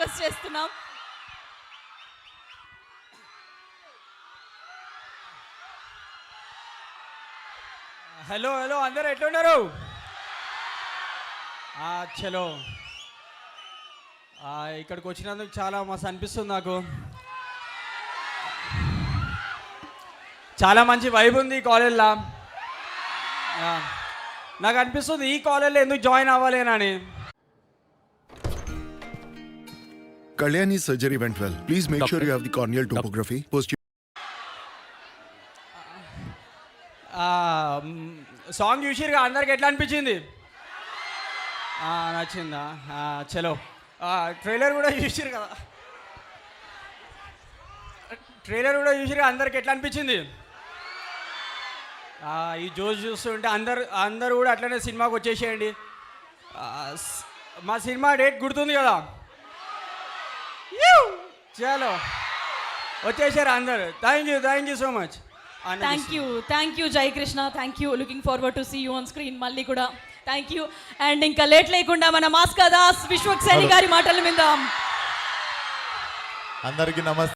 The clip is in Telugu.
రిక్వెస్ట్ చేస్తున్నాం. హలో హలో అందరు ఎట్లున్నారు? చలో ఇక్కడికి వచ్చినందుకు చాలా మస్తు అనిపిస్తుంది. చాలా మంచి వైబ్ ఉంది ఈ కాలేజ్లో. నాకు అనిపిస్తుంది ఈ కాలేజ్లో ఎందుకు join అవ్వాలేనని. Kalyani's surgery went well. Please make sure you have the corneal topography. Song చూసిరుగా అందరికి ఎట్లా అనిపించింది? నచ్చిందా? చలో ట్రైలర్ కూడా చూసిరు కదా, ట్రైలర్ కూడా చూసిరుగా అందరికి ఎట్లా అనిపించింది? ఈ జోష్ చూస్తుంటే అందరు కూడా అట్లనే సినిమాకి వచ్చేసేయండి. మా సినిమా డేట్ గుర్తుంది కదా? చలో వచ్చేసారు అందరు. Thank you so much. Thank you Jai Krishna, thank you. Looking forward to see you on screen మళ్ళీ కూడా. Thank you. అండ్ ఇంకా లేట్ లేకుండా మన మాస్కా దాస్ విశ్వక్ సేని గారి మాటలు విందాం. అందరికీ నమస్తే.